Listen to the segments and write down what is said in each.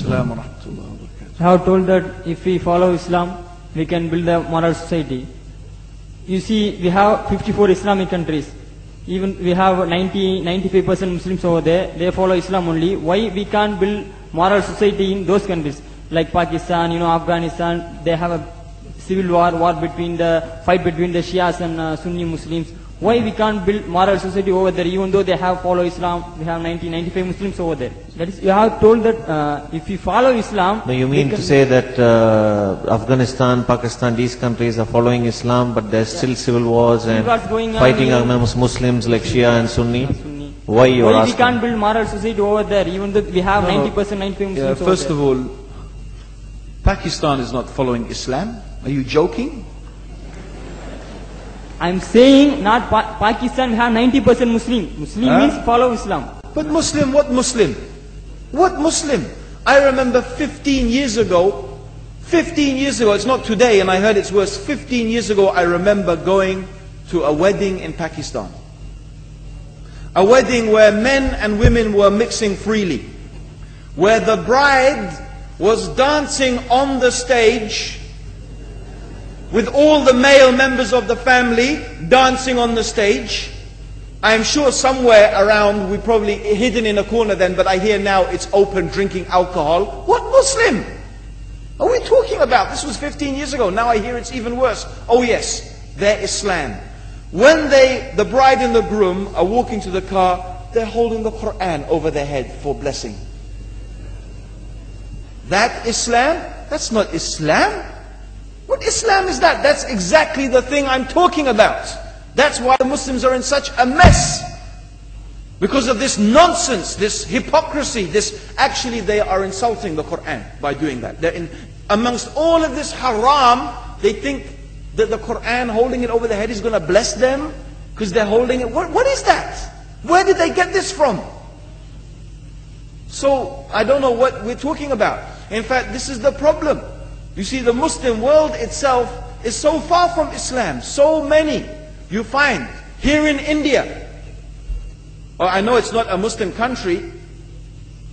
Assalam wa rahmatullahi wa barakatuh. I have told that if we follow Islam, we can build a moral society. You see, we have 54 Islamic countries. Even we have 95% Muslims over there. They follow Islam only. Why we can't build moral society in those countries? Like Pakistan, Afghanistan, they have a civil war between fight between the Shias and Sunni Muslims. Why we can't build moral society over there, even though they have follow Islam? We have 95 Muslims over there. That is, you have told that if we follow Islam... No, you mean to say that Afghanistan, Pakistan, these countries are following Islam, but there's still civil wars and fighting amongst Muslims like Shia and Sunni? Why you are asking? We can't build moral society over there, even though we have 90%, 95 Muslims over there? First of all, Pakistan is not following Islam. Are you joking? I'm saying not Pakistan, we have 90% Muslim. Muslim means follow Islam. But Muslim, what Muslim? What Muslim? I remember 15 years ago, it's not today and I heard it's worse, 15 years ago I remember going to a wedding in Pakistan. A wedding where men and women were mixing freely. Where the bride was dancing on the stage with all the male members of the family dancing on the stage. I'm sure somewhere around, we probably hidden in a corner then, but I hear now it's open drinking alcohol. What Muslim are we talking about? This was 15 years ago. Now I hear it's even worse. Oh yes, they're Islam. When the bride and the groom are walking to the car, they're holding the Quran over their head for blessing. That Islam? That's not Islam. What Islam is that? That's exactly the thing I'm talking about. That's why the Muslims are in such a mess. Because of this nonsense, this hypocrisy, actually they are insulting the Quran by doing that. Amongst all of this haram, they think that the Quran holding it over their head is going to bless them because they're holding it. What is that? Where did they get this from? So, I don't know what we're talking about. In fact, this is the problem. You see, the Muslim world itself is so far from Islam. So many you find here in India. Well, I know it's not a Muslim country,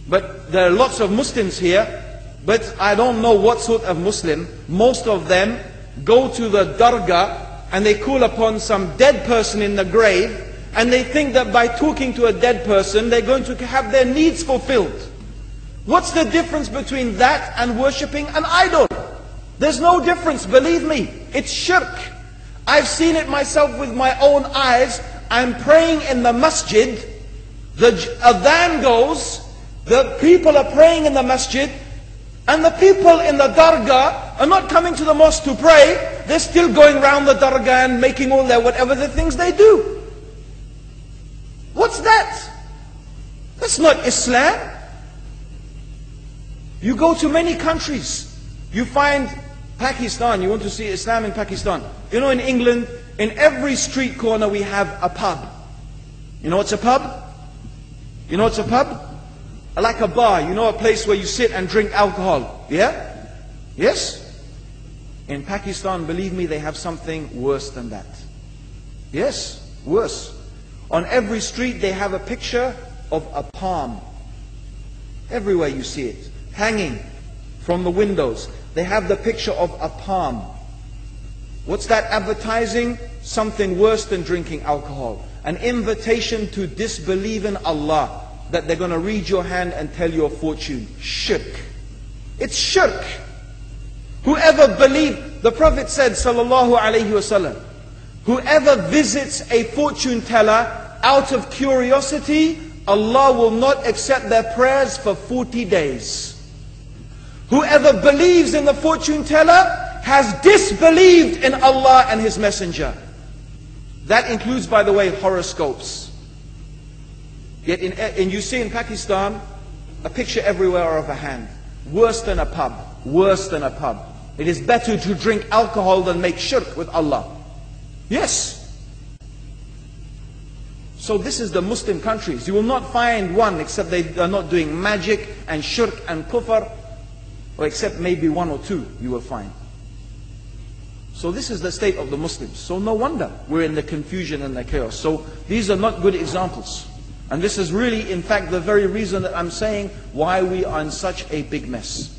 but there are lots of Muslims here. But I don't know what sort of Muslim. Most of them go to the dargah and they call upon some dead person in the grave, and they think that by talking to a dead person they're going to have their needs fulfilled. What's the difference between that and worshipping an idol? There's no difference, believe me. It's shirk. I've seen it myself with my own eyes. I'm praying in the masjid. The adhan goes. The people are praying in the masjid. And the people in the dargah are not coming to the mosque to pray. They're still going around the dargah and making all their whatever the things they do. What's that? That's not Islam. You go to many countries. You find Pakistan, you want to see Islam in Pakistan. You know, in England, in every street corner we have a pub. You know what's a pub? You know what's a pub? Like a bar, you know, a place where you sit and drink alcohol. Yeah? Yes? In Pakistan, believe me, they have something worse than that. Yes, worse. On every street they have a picture of a palm. Everywhere you see it, hanging from the windows. They have the picture of a palm. What's that advertising? Something worse than drinking alcohol. An invitation to disbelieve in Allah. That they're going to read your hand and tell your fortune. Shirk. It's shirk. Whoever believed, the Prophet said, sallallahu alaihi wasallam, whoever visits a fortune teller out of curiosity, Allah will not accept their prayers for 40 days. Whoever believes in the fortune teller has disbelieved in Allah and His Messenger. That includes, by the way, horoscopes. Yet and you see in Pakistan a picture everywhere of a hand. Worse than a pub. Worse than a pub. It is better to drink alcohol than make shirk with Allah. Yes. So this is the Muslim countries. You will not find one except they are not doing magic and shirk and kufr, or except maybe one or two you will find. So this is the state of the Muslims. So no wonder we're in the confusion and the chaos. So these are not good examples. And this is really, in fact, the very reason that I'm saying why we are in such a big mess.